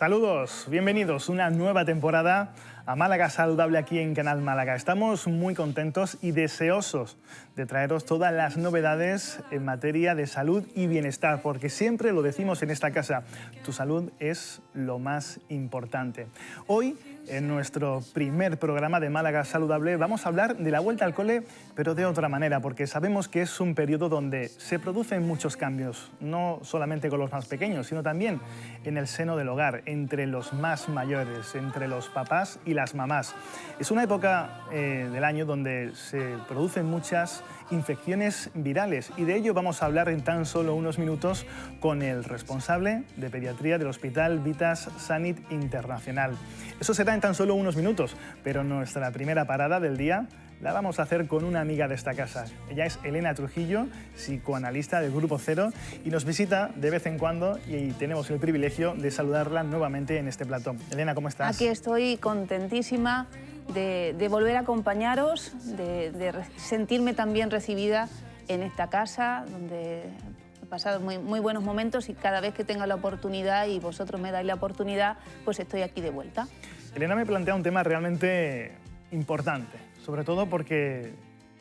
Saludos, bienvenidos, una nueva temporada a Málaga Saludable aquí en Canal Málaga. Estamos muy contentos y deseosos de traeros todas las novedades en materia de salud y bienestar, porque siempre lo decimos en esta casa, tu salud es lo más importante. Hoy, en nuestro primer programa de Málaga Saludable, vamos a hablar de la vuelta al cole, pero de otra manera, porque sabemos que es un periodo donde se producen muchos cambios, no solamente con los más pequeños, sino también en el seno del hogar, entre los más mayores, entre los papás y las mamás. Es una época del año donde se producen muchas infecciones virales y de ello vamos a hablar en tan solo unos minutos con el responsable de pediatría del Hospital Vitas Sanit Internacional. Eso será en tan solo unos minutos, pero nuestra primera parada del día la vamos a hacer con una amiga de esta casa. Ella es Elena Trujillo, psicoanalista del Grupo Cero, y nos visita de vez en cuando y tenemos el privilegio de saludarla nuevamente en este plató. Elena, ¿cómo estás? Aquí estoy contentísima de volver a acompañaros, de sentirme también recibida en esta casa, donde he pasado muy buenos momentos y cada vez que tenga la oportunidad y vosotros me dais la oportunidad, pues estoy aquí de vuelta. Elena me plantea un tema realmente importante, sobre todo porque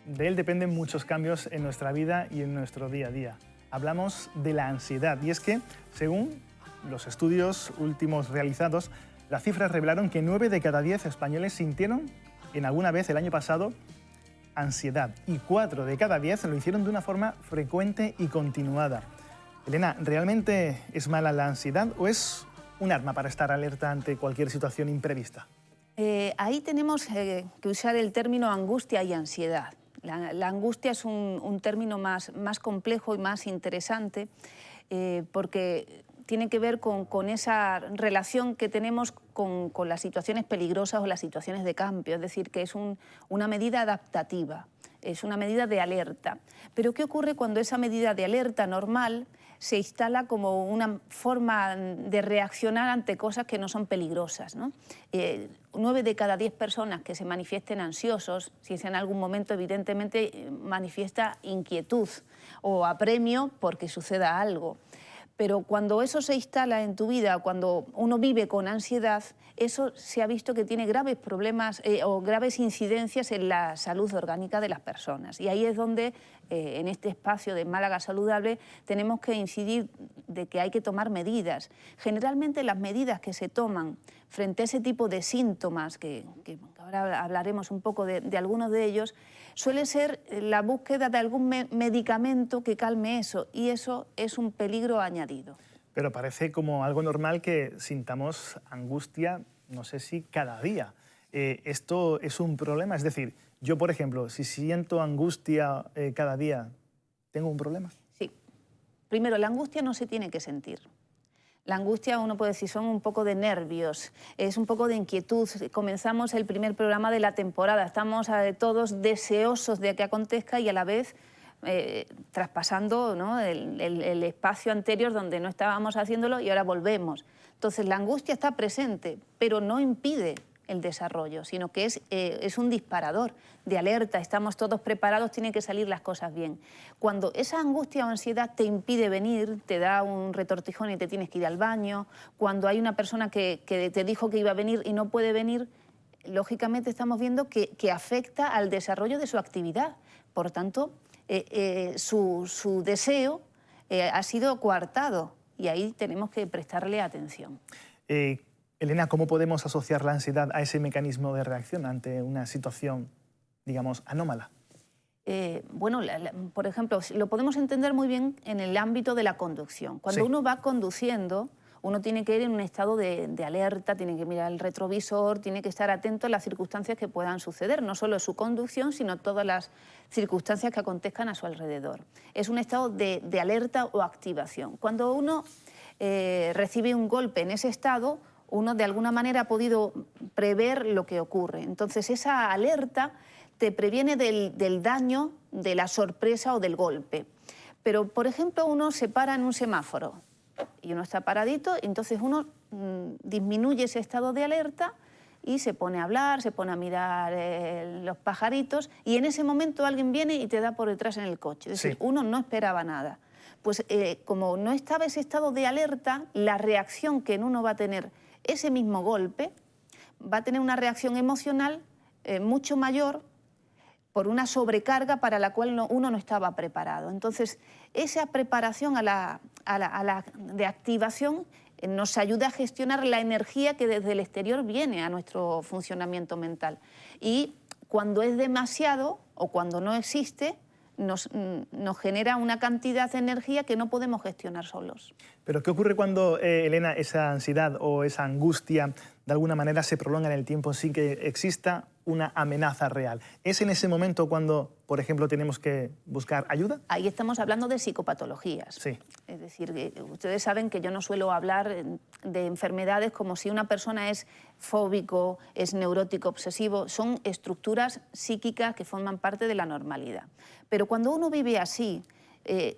de él dependen muchos cambios en nuestra vida y en nuestro día a día. Hablamos de la ansiedad y es que, según los estudios últimos realizados, las cifras revelaron que 9 de cada 10 españoles sintieron en alguna vez el año pasado ansiedad y 4 de cada 10 lo hicieron de una forma frecuente y continuada. Elena, ¿realmente es mala la ansiedad o es un arma para estar alerta ante cualquier situación imprevista? Ahí tenemos que usar el término angustia y ansiedad. La angustia es un término más complejo y más interesante porque tiene que ver con esa relación que tenemos con las situaciones peligrosas o las situaciones de cambio, es decir, que es una medida adaptativa, es una medida de alerta. Pero ¿qué ocurre cuando esa medida de alerta normal se instala como una forma de reaccionar ante cosas que no son peligrosas, ¿no? 9 de cada 10 personas que se manifiesten ansiosos, si es en algún momento evidentemente manifiesta inquietud o apremio porque suceda algo. Pero cuando eso se instala en tu vida, cuando uno vive con ansiedad, eso se ha visto que tiene graves problemas o graves incidencias en la salud orgánica de las personas. Y ahí es donde, en este espacio de Málaga Saludable, tenemos que incidir de que hay que tomar medidas. Generalmente las medidas que se toman frente a ese tipo de síntomas, que ahora hablaremos un poco de algunos de ellos, suele ser la búsqueda de algún medicamento que calme eso, y eso es un peligro añadido. Pero parece como algo normal que sintamos angustia, no sé si cada día. ¿Esto es un problema? Es decir, yo, por ejemplo, si siento angustia cada día, ¿tengo un problema? Sí. Primero, la angustia no se tiene que sentir. La angustia, uno puede decir, son un poco de nervios, es un poco de inquietud. Comenzamos el primer programa de la temporada, estamos todos deseosos de que acontezca y a la vez traspasando, ¿no?, el espacio anterior donde no estábamos haciéndolo y ahora volvemos. Entonces la angustia está presente, pero no impide el desarrollo, sino que es un disparador de alerta, estamos todos preparados, tienen que salir las cosas bien. Cuando esa angustia o ansiedad te impide venir, te da un retortijón y te tienes que ir al baño, cuando hay una persona que te dijo que iba a venir y no puede venir, lógicamente estamos viendo que afecta al desarrollo de su actividad. Por tanto, su deseo ha sido coartado y ahí tenemos que prestarle atención. Elena, ¿cómo podemos asociar la ansiedad a ese mecanismo de reacción ante una situación, digamos, anómala? Bueno, por ejemplo, lo podemos entender muy bien en el ámbito de la conducción. Cuando uno va conduciendo, uno tiene que ir en un estado de alerta, tiene que mirar el retrovisor, tiene que estar atento a las circunstancias que puedan suceder, no solo su conducción, sino todas las circunstancias que acontezcan a su alrededor. Es un estado de alerta o activación. Cuando uno recibe un golpe en ese estado, uno de alguna manera ha podido prever lo que ocurre. Entonces esa alerta te previene del daño, de la sorpresa o del golpe. Pero, por ejemplo, uno se para en un semáforo y uno está paradito, y entonces uno disminuye ese estado de alerta y se pone a hablar, se pone a mirar los pajaritos, y en ese momento alguien viene y te da por detrás en el coche. Es decir, uno no esperaba nada. Pues como no estaba ese estado de alerta, la reacción que en uno va a tener ese mismo golpe va a tener una reacción emocional mucho mayor por una sobrecarga para la cual uno no estaba preparado. Entonces, esa preparación de activación nos ayuda a gestionar la energía que desde el exterior viene a nuestro funcionamiento mental. Y cuando es demasiado o cuando no existe, nos genera una cantidad de energía que no podemos gestionar solos. Pero ¿qué ocurre cuando, Elena, esa ansiedad o esa angustia de alguna manera se prolonga en el tiempo sin que exista una amenaza real? ¿Es en ese momento cuando, por ejemplo, tenemos que buscar ayuda? Ahí estamos hablando de psicopatologías. Sí. Es decir, ustedes saben que yo no suelo hablar de enfermedades como si una persona es fóbico, es neurótico, obsesivo. Son estructuras psíquicas que forman parte de la normalidad. Pero cuando uno vive así,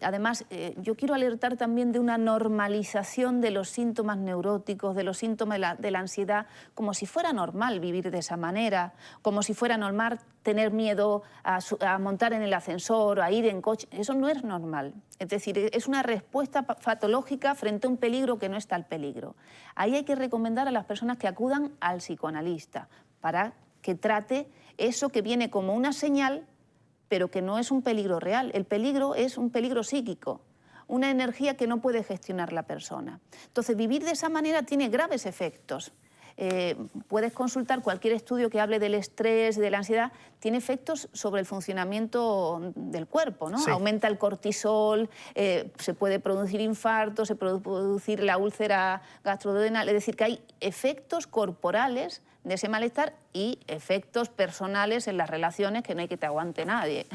además, yo quiero alertar también de una normalización de los síntomas neuróticos, de los síntomas de la ansiedad, como si fuera normal vivir de esa manera, como si fuera normal tener miedo a montar en el ascensor, a ir en coche. Eso no es normal. Es decir, es una respuesta patológica frente a un peligro que no está el peligro. Ahí hay que recomendar a las personas que acudan al psicoanalista para que trate eso que viene como una señal, pero que no es un peligro real. El peligro es un peligro psíquico, una energía que no puede gestionar la persona. Entonces, vivir de esa manera tiene graves efectos. Puedes consultar cualquier estudio que hable del estrés, de la ansiedad, tiene efectos sobre el funcionamiento del cuerpo, ¿no? Sí. Aumenta el cortisol, se puede producir infarto, se puede producir la úlcera gastroduodenal, es decir, que hay efectos corporales de ese malestar y efectos personales en las relaciones que no hay que te aguante nadie.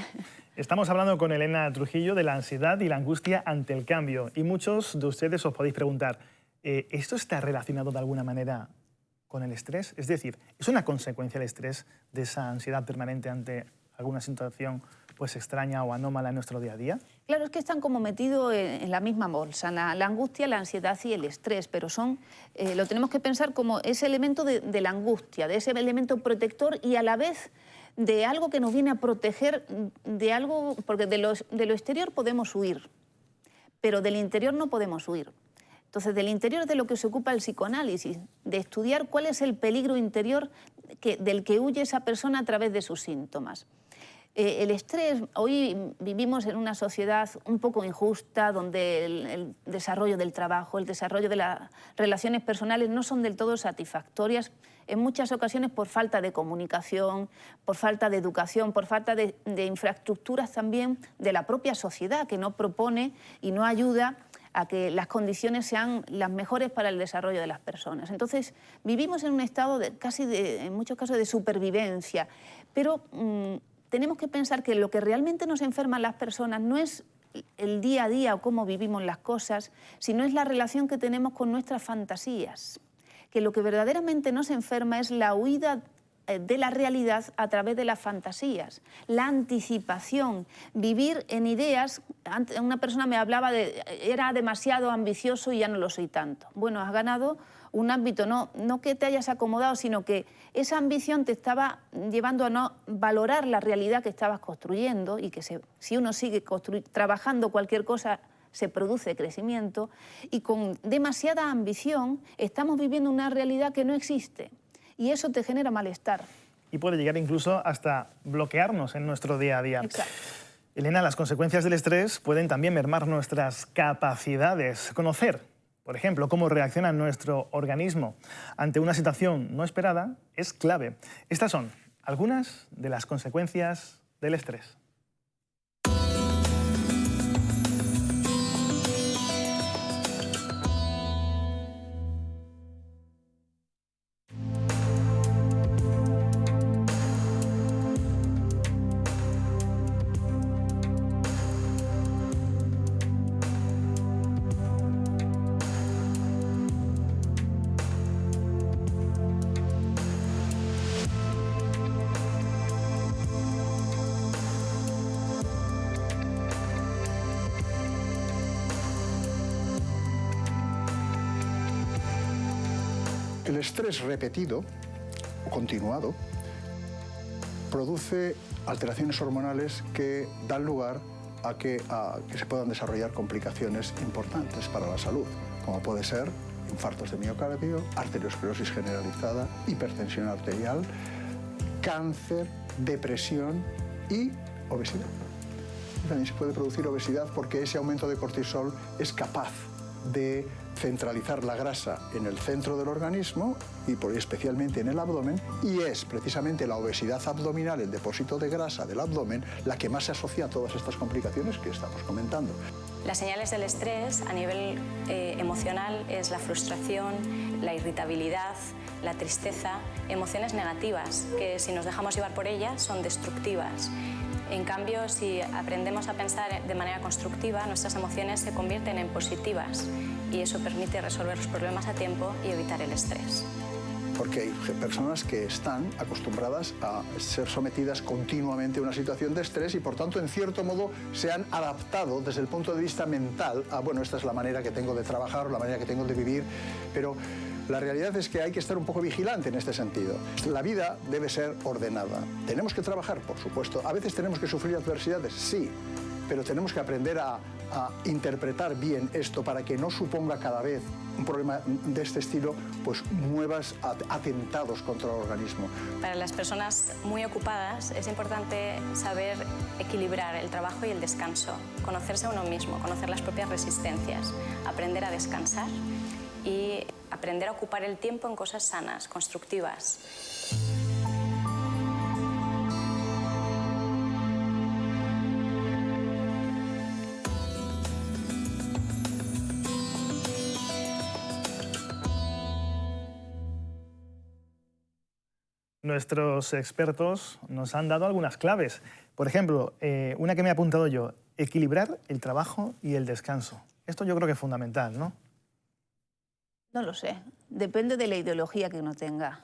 Estamos hablando con Elena Trujillo de la ansiedad y la angustia ante el cambio. Y muchos de ustedes os podéis preguntar, ¿esto está relacionado de alguna manera con el estrés? Es decir, ¿es una consecuencia el estrés de esa ansiedad permanente ante alguna situación pues extraña o anómala en nuestro día a día? Claro, es que están como metidos en la misma bolsa, la angustia, la ansiedad y el estrés, pero lo tenemos que pensar como ese elemento de la angustia, de ese elemento protector y a la vez de algo que nos viene a proteger de algo, porque de lo exterior podemos huir, pero del interior no podemos huir. Entonces, del interior es de lo que se ocupa el psicoanálisis, de estudiar cuál es el peligro interior del que huye esa persona a través de sus síntomas. El estrés, hoy vivimos en una sociedad un poco injusta, donde el desarrollo del trabajo, el desarrollo de las relaciones personales no son del todo satisfactorias, en muchas ocasiones por falta de comunicación, por falta de educación, por falta de infraestructuras también de la propia sociedad, que no propone y no ayuda a que las condiciones sean las mejores para el desarrollo de las personas. Entonces, vivimos en un estado en muchos casos, de supervivencia, pero tenemos que pensar que lo que realmente nos enferma a las personas no es el día a día o cómo vivimos las cosas, sino es la relación que tenemos con nuestras fantasías. Que lo que verdaderamente nos enferma es la huida de la realidad a través de las fantasías, la anticipación, vivir en ideas. Una persona me hablaba de era demasiado ambicioso y ya no lo soy tanto. Bueno, has ganado un ámbito, no que te hayas acomodado, sino que esa ambición te estaba llevando a no valorar la realidad que estabas construyendo y que si uno sigue trabajando cualquier cosa, se produce crecimiento, y con demasiada ambición estamos viviendo una realidad que no existe. Y eso te genera malestar. Y puede llegar incluso hasta bloquearnos en nuestro día a día. Exacto. Elena, las consecuencias del estrés pueden también mermar nuestras capacidades. Conocer, por ejemplo, cómo reacciona nuestro organismo ante una situación no esperada es clave. Estas son algunas de las consecuencias del estrés. El estrés repetido o continuado produce alteraciones hormonales que dan lugar a que se puedan desarrollar complicaciones importantes para la salud, como puede ser infartos de miocardio, arteriosclerosis generalizada, hipertensión arterial, cáncer, depresión y obesidad. También se puede producir obesidad porque ese aumento de cortisol es capaz de centralizar la grasa en el centro del organismo y especialmente en el abdomen, y es precisamente la obesidad abdominal, el depósito de grasa del abdomen, la que más se asocia a todas estas complicaciones que estamos comentando. Las señales del estrés a nivel emocional es la frustración, la irritabilidad, la tristeza, emociones negativas que si nos dejamos llevar por ellas son destructivas. En cambio, si aprendemos a pensar de manera constructiva, nuestras emociones se convierten en positivas y eso permite resolver los problemas a tiempo y evitar el estrés. Porque hay personas que están acostumbradas a ser sometidas continuamente a una situación de estrés y, por tanto, en cierto modo, se han adaptado desde el punto de vista mental a, bueno, esta es la manera que tengo de trabajar o la manera que tengo de vivir, pero la realidad es que hay que estar un poco vigilante en este sentido. La vida debe ser ordenada. Tenemos que trabajar, por supuesto. A veces tenemos que sufrir adversidades, sí, pero tenemos que aprender a interpretar bien esto para que no suponga cada vez un problema de este estilo, pues nuevos atentados contra el organismo. Para las personas muy ocupadas es importante saber equilibrar el trabajo y el descanso, conocerse a uno mismo, conocer las propias resistencias, aprender a descansar y aprender a ocupar el tiempo en cosas sanas, constructivas. Nuestros expertos nos han dado algunas claves. Por ejemplo, una que me he apuntado yo, equilibrar el trabajo y el descanso. Esto yo creo que es fundamental, ¿no? No lo sé, depende de la ideología que uno tenga.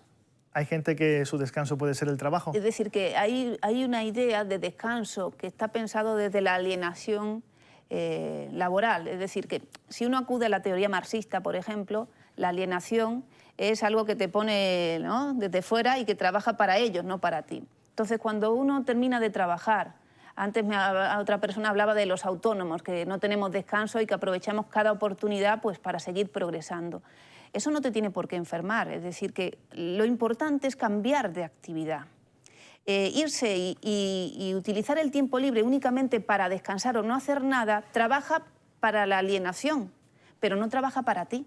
Hay gente que su descanso puede ser el trabajo. Es decir, que hay una idea de descanso que está pensado desde la alienación laboral. Es decir, que si uno acude a la teoría marxista, por ejemplo, la alienación es algo que te pone, ¿no?, desde fuera y que trabaja para ellos, no para ti. Entonces, cuando uno termina de trabajar, antes otra persona hablaba de los autónomos, que no tenemos descanso y que aprovechamos cada oportunidad pues, para seguir progresando. Eso no te tiene por qué enfermar, es decir, que lo importante es cambiar de actividad. Irse y utilizar el tiempo libre únicamente para descansar o no hacer nada, trabaja para la alienación, pero no trabaja para ti.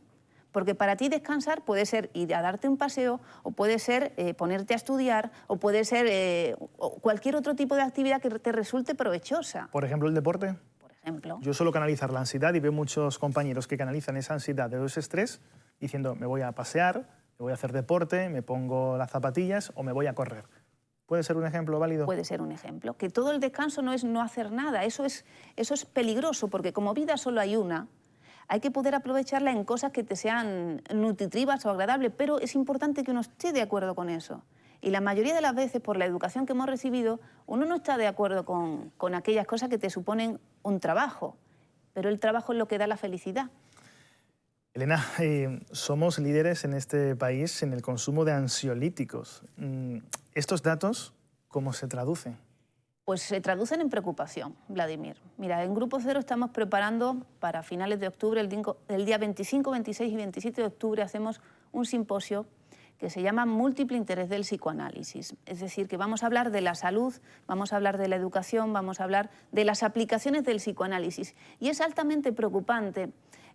Porque para ti descansar puede ser ir a darte un paseo, o puede ser ponerte a estudiar, o puede ser cualquier otro tipo de actividad que te resulte provechosa. Por ejemplo, el deporte. Por ejemplo. Yo suelo canalizar la ansiedad y veo muchos compañeros que canalizan esa ansiedad o ese estrés diciendo me voy a pasear, me voy a hacer deporte, me pongo las zapatillas o me voy a correr. ¿Puede ser un ejemplo válido? Puede ser un ejemplo. Que todo el descanso no es no hacer nada. Eso es peligroso porque como vida solo hay una. Hay que poder aprovecharla en cosas que te sean nutritivas o agradables, pero es importante que uno esté de acuerdo con eso. Y la mayoría de las veces, por la educación que hemos recibido, uno no está de acuerdo con aquellas cosas que te suponen un trabajo, pero el trabajo es lo que da la felicidad. Elena, somos líderes en este país en el consumo de ansiolíticos. ¿Estos datos cómo se traducen? Pues se traducen en preocupación, Vladimir. Mira, en Grupo Cero estamos preparando para finales de octubre, el día 25, 26 y 27 de octubre, hacemos un simposio que se llama Múltiple Interés del Psicoanálisis. Es decir, que vamos a hablar de la salud, vamos a hablar de la educación, vamos a hablar de las aplicaciones del psicoanálisis. Y es altamente preocupante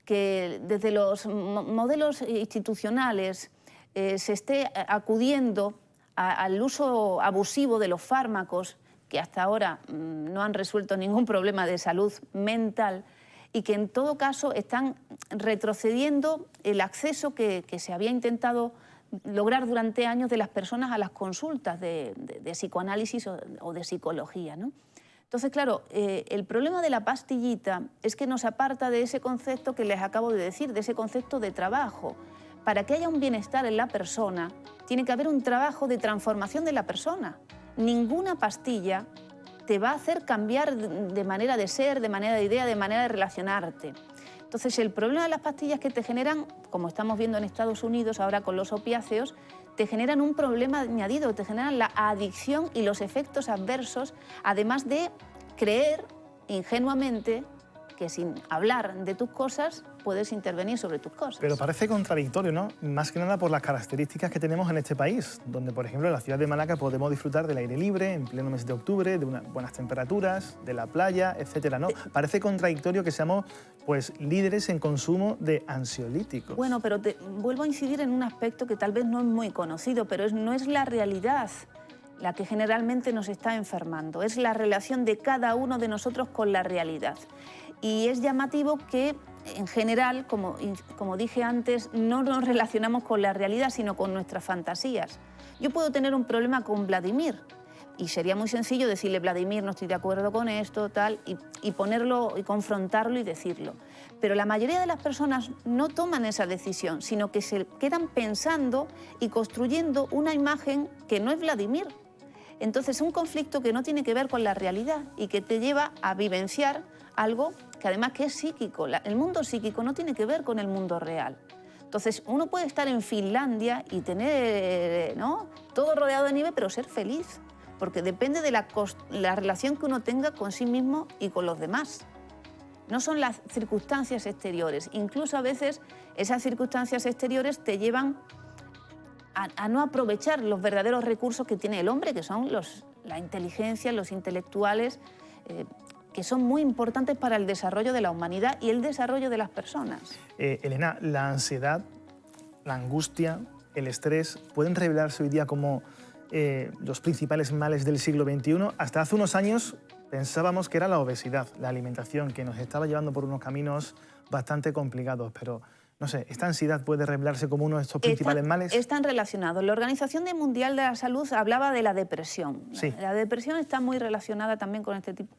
que desde los modelos institucionales se esté acudiendo al uso abusivo de los fármacos, que hasta ahora no han resuelto ningún problema de salud mental y que en todo caso están retrocediendo el acceso que se había intentado lograr durante años de las personas a las consultas de psicoanálisis o de psicología, ¿no? Entonces, claro, el problema de la pastillita es que nos aparta de ese concepto que les acabo de decir, de ese concepto de trabajo. Para que haya un bienestar en la persona, tiene que haber un trabajo de transformación de la persona. Ninguna pastilla te va a hacer cambiar de manera de ser, de manera de idea, de manera de relacionarte. Entonces, el problema de las pastillas que te generan, como estamos viendo en Estados Unidos ahora con los opiáceos, te generan un problema añadido, te generan la adicción y los efectos adversos, además de creer ingenuamente que sin hablar de tus cosas puedes intervenir sobre tus cosas. Pero parece contradictorio, ¿no? Más que nada por las características que tenemos en este país, donde, por ejemplo, en la ciudad de Málaga podemos disfrutar del aire libre en pleno mes de octubre, de unas buenas temperaturas, de la playa, etcétera, ¿no? Parece contradictorio que seamos, pues, líderes en consumo de ansiolíticos. Bueno, pero vuelvo a incidir en un aspecto que tal vez no es muy conocido, pero no es la realidad la que generalmente nos está enfermando, es la relación de cada uno de nosotros con la realidad. Y es llamativo que, en general, como dije antes, no nos relacionamos con la realidad, sino con nuestras fantasías. Yo puedo tener un problema con Vladimir, y sería muy sencillo decirle: Vladimir, no estoy de acuerdo con esto, tal, y ponerlo, y confrontarlo y decirlo. Pero la mayoría de las personas no toman esa decisión, sino que se quedan pensando y construyendo una imagen que no es Vladimir. Entonces, un conflicto que no tiene que ver con la realidad y que te lleva a vivenciar algo que además que es psíquico. El mundo psíquico no tiene que ver con el mundo real. Entonces, uno puede estar en Finlandia y tener, ¿no?, todo rodeado de nieve, pero ser feliz, porque depende de la relación que uno tenga con sí mismo y con los demás. No son las circunstancias exteriores. Incluso a veces esas circunstancias exteriores te llevan a no aprovechar los verdaderos recursos que tiene el hombre, que son la inteligencia, los intelectuales, que son muy importantes para el desarrollo de la humanidad y el desarrollo de las personas. Elena, la ansiedad, la angustia, el estrés pueden revelarse hoy día como los principales males del siglo XXI. Hasta hace unos años pensábamos que era la obesidad, la alimentación, que nos estaba llevando por unos caminos bastante complicados, pero no sé, ¿esta ansiedad puede revelarse como uno de estos principales males? Están relacionados. La Organización Mundial de la Salud hablaba de la depresión. Sí. La depresión está muy relacionada también con este tipo.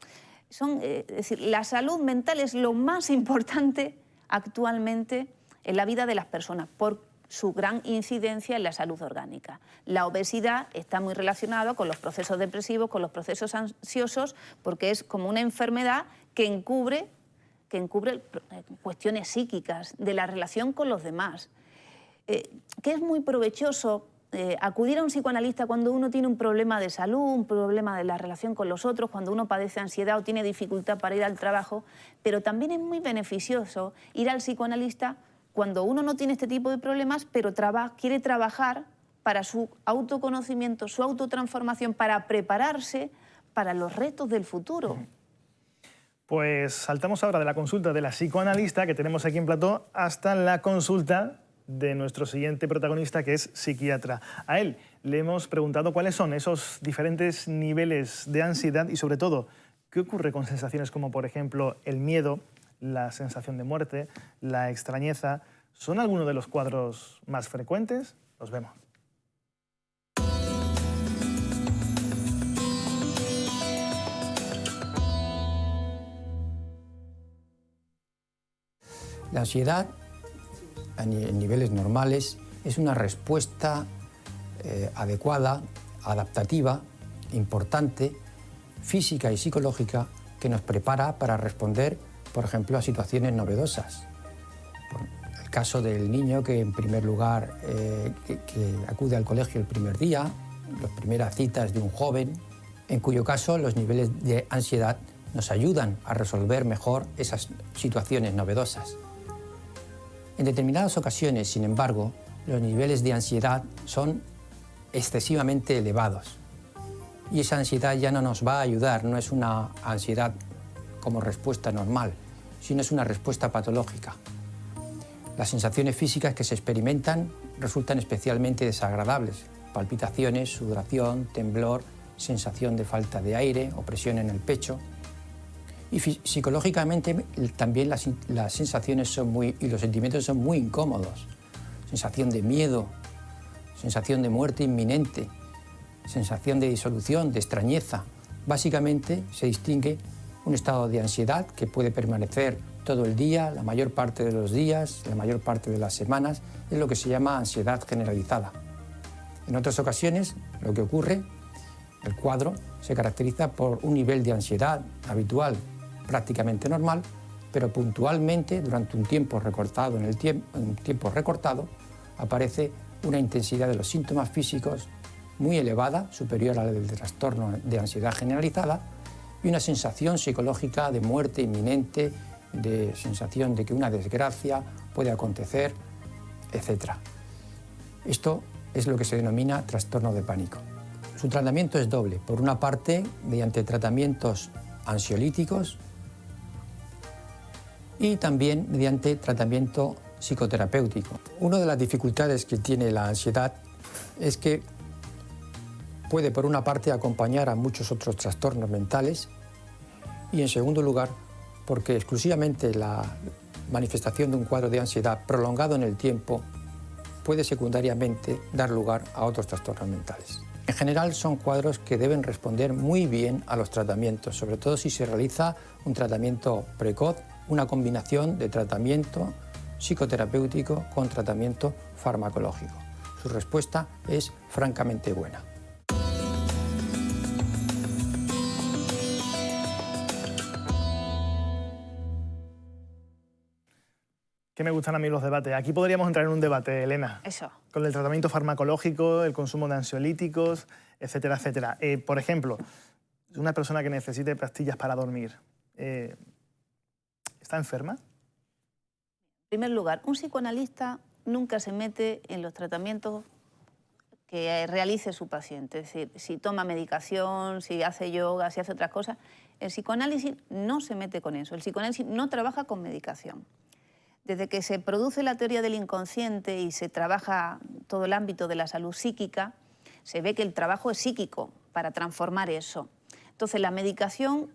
Es decir, la salud mental es lo más importante actualmente en la vida de las personas por su gran incidencia en la salud orgánica. La obesidad está muy relacionada con los procesos depresivos, con los procesos ansiosos, porque es como una enfermedad que encubre cuestiones psíquicas de la relación con los demás. Que es muy provechoso acudir a un psicoanalista cuando uno tiene un problema de salud, un problema de la relación con los otros, cuando uno padece ansiedad o tiene dificultad para ir al trabajo, pero también es muy beneficioso ir al psicoanalista cuando uno no tiene este tipo de problemas, pero quiere trabajar para su autoconocimiento, su autotransformación, para prepararse para los retos del futuro. Pues saltamos ahora de la consulta de la psicoanalista que tenemos aquí en plató hasta la consulta de nuestro siguiente protagonista, que es psiquiatra. A él le hemos preguntado cuáles son esos diferentes niveles de ansiedad y, sobre todo, qué ocurre con sensaciones como, por ejemplo, el miedo, la sensación de muerte, la extrañeza. ¿Son algunos de los cuadros más frecuentes? Los vemos. La ansiedad, en niveles normales, es una respuesta adecuada, adaptativa, importante, física y psicológica, que nos prepara para responder, por ejemplo, a situaciones novedosas. El caso del niño que, en primer lugar, que acude al colegio el primer día, las primeras citas de un joven, en cuyo caso los niveles de ansiedad nos ayudan a resolver mejor esas situaciones novedosas. En determinadas ocasiones, sin embargo, los niveles de ansiedad son excesivamente elevados. Y esa ansiedad ya no nos va a ayudar, no es una ansiedad como respuesta normal, sino es una respuesta patológica. Las sensaciones físicas que se experimentan resultan especialmente desagradables: palpitaciones, sudoración, temblor, sensación de falta de aire, opresión en el pecho. Y psicológicamente también las sensaciones y los sentimientos son muy incómodos. Sensación de miedo, sensación de muerte inminente, sensación de disolución, de extrañeza. Básicamente se distingue un estado de ansiedad que puede permanecer todo el día, la mayor parte de los días, la mayor parte de las semanas. Es lo que se llama ansiedad generalizada. En otras ocasiones, lo que ocurre, el cuadro se caracteriza por un nivel de ansiedad habitual, prácticamente normal, pero puntualmente, durante un tiempo recortado, aparece una intensidad de los síntomas físicos muy elevada, superior a la del trastorno de ansiedad generalizada, y una sensación psicológica de muerte inminente, de sensación de que una desgracia puede acontecer, etc. Esto es lo que se denomina trastorno de pánico. Su tratamiento es doble. Por una parte, mediante tratamientos ansiolíticos y también mediante tratamiento psicoterapéutico. Una de las dificultades que tiene la ansiedad es que puede, por una parte, acompañar a muchos otros trastornos mentales y, en segundo lugar, porque exclusivamente la manifestación de un cuadro de ansiedad prolongado en el tiempo puede secundariamente dar lugar a otros trastornos mentales. En general son cuadros que deben responder muy bien a los tratamientos, sobre todo si se realiza un tratamiento precoz, una combinación de tratamiento psicoterapéutico con tratamiento farmacológico. Su respuesta es francamente buena. Que me gustan a mí los debates. Aquí podríamos entrar en un debate, Elena. Eso. Con el tratamiento farmacológico, el consumo de ansiolíticos, etcétera, etcétera. Por ejemplo, una persona que necesite pastillas para dormir, ¿está enferma? En primer lugar, un psicoanalista nunca se mete en los tratamientos que realice su paciente. Es decir, si toma medicación, si hace yoga, si hace otras cosas, el psicoanálisis no se mete con eso. El psicoanálisis no trabaja con medicación. Desde que se produce la teoría del inconsciente y se trabaja todo el ámbito de la salud psíquica, se ve que el trabajo es psíquico para transformar eso. Entonces, la medicación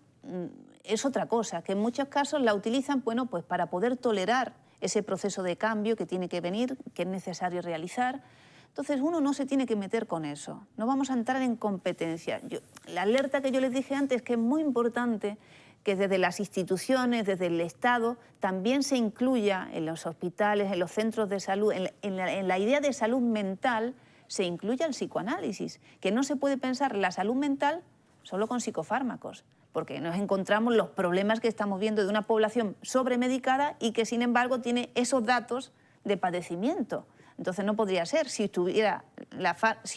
es otra cosa, que en muchos casos la utilizan, bueno, pues para poder tolerar ese proceso de cambio que tiene que venir, que es necesario realizar. Entonces, uno no se tiene que meter con eso. No vamos a entrar en competencia. La alerta que yo les dije antes es que es muy importante que desde las instituciones, desde el Estado, también se incluya en los hospitales, en los centros de salud, en la idea de salud mental, se incluya el psicoanálisis, que no se puede pensar la salud mental solo con psicofármacos, porque nos encontramos los problemas que estamos viendo de una población sobremedicada y que, sin embargo, tiene esos datos de padecimiento. Entonces no podría ser. Si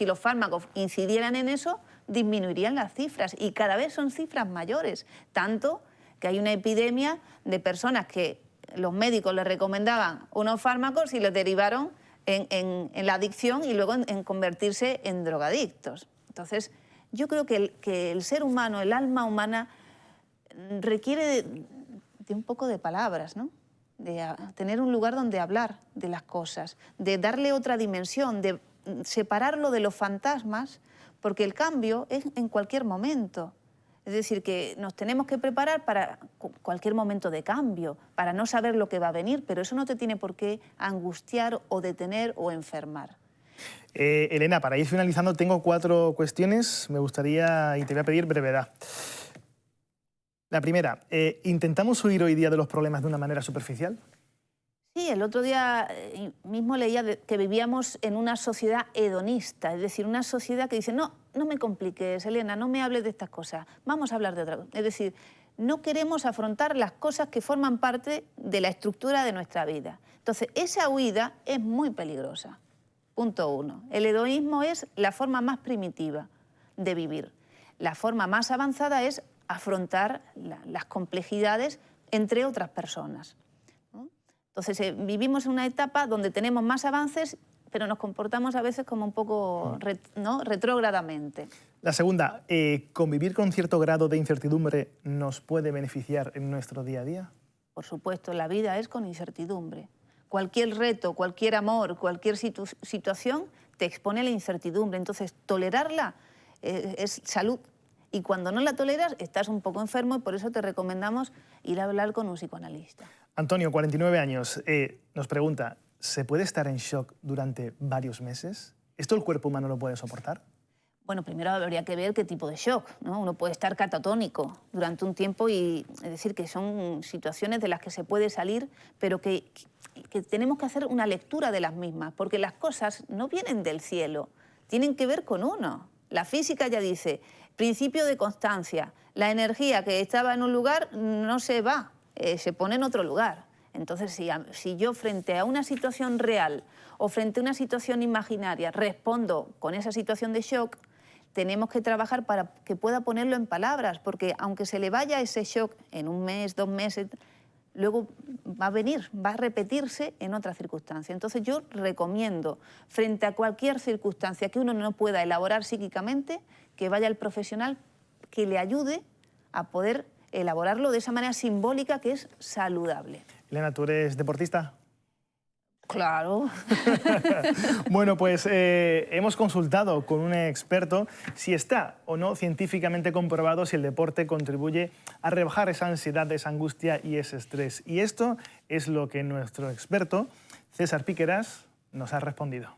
los fármacos incidieran en eso, disminuirían las cifras y cada vez son cifras mayores. Tanto que hay una epidemia de personas que los médicos les recomendaban unos fármacos y les derivaron en la adicción y luego en convertirse en drogadictos. Entonces, yo creo que el ser humano, el alma humana, requiere de un poco de palabras, ¿no? De tener un lugar donde hablar de las cosas, de darle otra dimensión, de separarlo de los fantasmas, porque el cambio es en cualquier momento. Es decir, que nos tenemos que preparar para cualquier momento de cambio, para no saber lo que va a venir, pero eso no te tiene por qué angustiar o detener o enfermar. Elena, para ir finalizando, tengo 4 cuestiones. Me gustaría y te voy a pedir brevedad. La primera, ¿intentamos huir hoy día de los problemas de una manera superficial? Sí, el otro día mismo leía que vivíamos en una sociedad hedonista, es decir, una sociedad que dice, no me compliques, Elena, no me hables de estas cosas, vamos a hablar de otra cosa. Es decir, no queremos afrontar las cosas que forman parte de la estructura de nuestra vida. Entonces, esa huida es muy peligrosa. Punto 1. El hedonismo es la forma más primitiva de vivir. La forma más avanzada es afrontar las complejidades entre otras personas. Entonces, vivimos en una etapa donde tenemos más avances, pero nos comportamos a veces como un poco retrógradamente. La segunda, ¿convivir con cierto grado de incertidumbre nos puede beneficiar en nuestro día a día? Por supuesto, la vida es con incertidumbre. Cualquier reto, cualquier amor, cualquier situación te expone a la incertidumbre. Entonces, tolerarla es salud. Y cuando no la toleras, estás un poco enfermo y por eso te recomendamos ir a hablar con un psicoanalista. Antonio, 49 años, nos pregunta, ¿se puede estar en shock durante varios meses? ¿Esto el cuerpo humano lo puede soportar? Bueno, primero habría que ver qué tipo de shock, ¿no? Uno puede estar catatónico durante un tiempo y es decir que son situaciones de las que se puede salir, pero que tenemos que hacer una lectura de las mismas, porque las cosas no vienen del cielo, tienen que ver con uno. La física ya dice, principio de constancia, la energía que estaba en un lugar no se va, se pone en otro lugar. Entonces, si yo frente a una situación real o frente a una situación imaginaria respondo con esa situación de shock, tenemos que trabajar para que pueda ponerlo en palabras, porque aunque se le vaya ese shock en un mes, 2 meses, luego va a venir, va a repetirse en otra circunstancia. Entonces yo recomiendo, frente a cualquier circunstancia que uno no pueda elaborar psíquicamente, que vaya al profesional que le ayude a poder elaborarlo de esa manera simbólica que es saludable. Elena, ¿tú eres deportista? Claro. Bueno, pues hemos consultado con un experto si está o no científicamente comprobado si el deporte contribuye a rebajar esa ansiedad, esa angustia y ese estrés. Y esto es lo que nuestro experto, César Piqueras, nos ha respondido.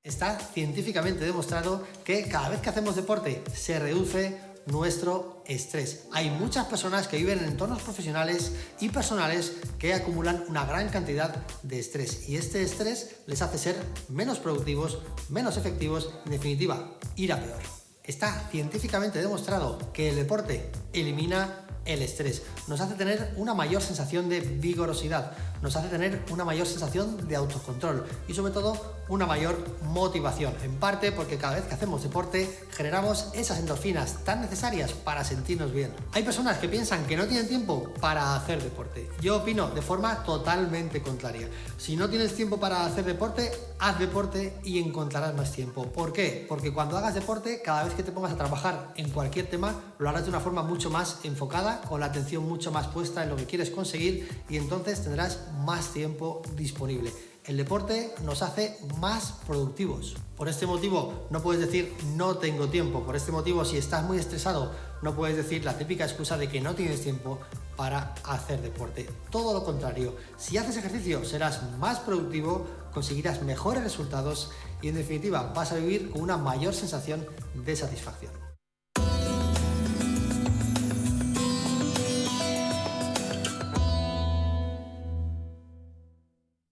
Está científicamente demostrado que cada vez que hacemos deporte se reduce nuestro estrés. Hay muchas personas que viven en entornos profesionales y personales que acumulan una gran cantidad de estrés y este estrés les hace ser menos productivos, menos efectivos, en definitiva, ir a peor. Está científicamente demostrado que el deporte elimina el estrés, nos hace tener una mayor sensación de vigorosidad, nos hace tener una mayor sensación de autocontrol y sobre todo una mayor motivación, en parte porque cada vez que hacemos deporte generamos esas endorfinas tan necesarias para sentirnos bien. Hay personas que piensan que no tienen tiempo para hacer deporte. Yo opino de forma totalmente contraria. Si no tienes tiempo para hacer deporte, haz deporte y encontrarás más tiempo. ¿Por qué? Porque cuando hagas deporte, cada vez que te pongas a trabajar en cualquier tema, lo harás de una forma mucho más enfocada, con la atención mucho más puesta en lo que quieres conseguir y entonces tendrás más tiempo disponible. El deporte nos hace más productivos. Por este motivo no puedes decir no tengo tiempo. Por este motivo, si estás muy estresado, no puedes decir la típica excusa de que no tienes tiempo para hacer deporte. Todo lo contrario, si haces ejercicio serás más productivo, conseguirás mejores resultados y en definitiva vas a vivir con una mayor sensación de satisfacción.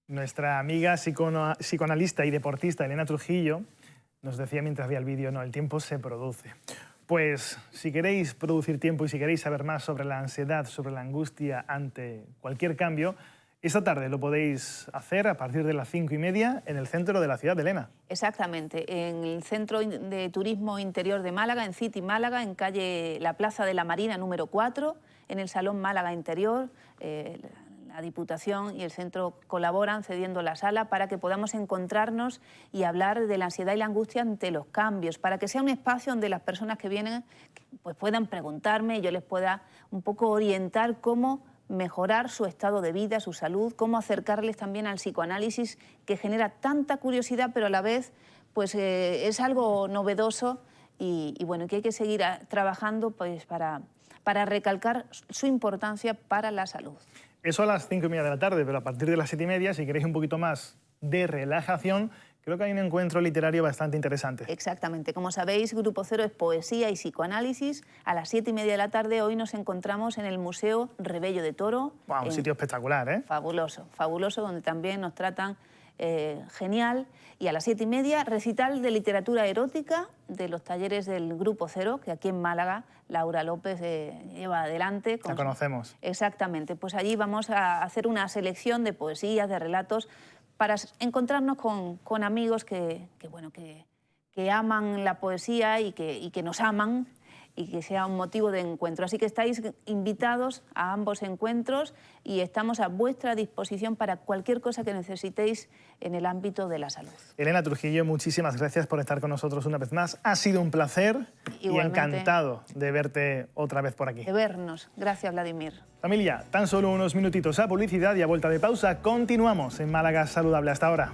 Nuestra amiga psicoanalista y deportista Elena Trujillo nos decía mientras veía el vídeo, no, el tiempo se produce. Pues si queréis producir tiempo y si queréis saber más sobre la ansiedad, sobre la angustia ante cualquier cambio, esta tarde lo podéis hacer a partir de las 5:30 en el centro de la ciudad de Elena. Exactamente, en el Centro de Turismo Interior de Málaga, en City Málaga, en calle La Plaza de la Marina número 4, en el Salón Málaga Interior. La Diputación y el centro colaboran cediendo la sala para que podamos encontrarnos y hablar de la ansiedad y la angustia ante los cambios, para que sea un espacio donde las personas que vienen pues puedan preguntarme y yo les pueda un poco orientar cómo mejorar su estado de vida, su salud, cómo acercarles también al psicoanálisis que genera tanta curiosidad, pero a la vez pues, es algo novedoso y bueno, que hay que seguir trabajando pues, para recalcar su importancia para la salud. Eso a las 5:30 de la tarde, pero a partir de las 7:30, si queréis un poquito más de relajación, creo que hay un encuentro literario bastante interesante. Exactamente. Como sabéis, Grupo Cero es poesía y psicoanálisis. A las 7:30 de la tarde hoy nos encontramos en el Museo Rebello de Toro. Wow, un sitio espectacular, ¿eh? Fabuloso, fabuloso, donde también nos tratan genial. Y a las 7:30, recital de literatura erótica de los talleres del Grupo Cero, que aquí en Málaga Laura López lleva adelante. La conocemos. Exactamente, pues allí vamos a hacer una selección de poesías, de relatos, para encontrarnos con amigos que aman la poesía y que nos aman y que sea un motivo de encuentro. Así que estáis invitados a ambos encuentros y estamos a vuestra disposición para cualquier cosa que necesitéis en el ámbito de la salud. Elena Trujillo, muchísimas gracias por estar con nosotros una vez más. Ha sido un placer. Igualmente. Y encantado de verte otra vez por aquí. De vernos. Gracias, Vladimir. Familia, tan solo unos minutitos a publicidad y a vuelta de pausa continuamos en Málaga Saludable. Hasta ahora.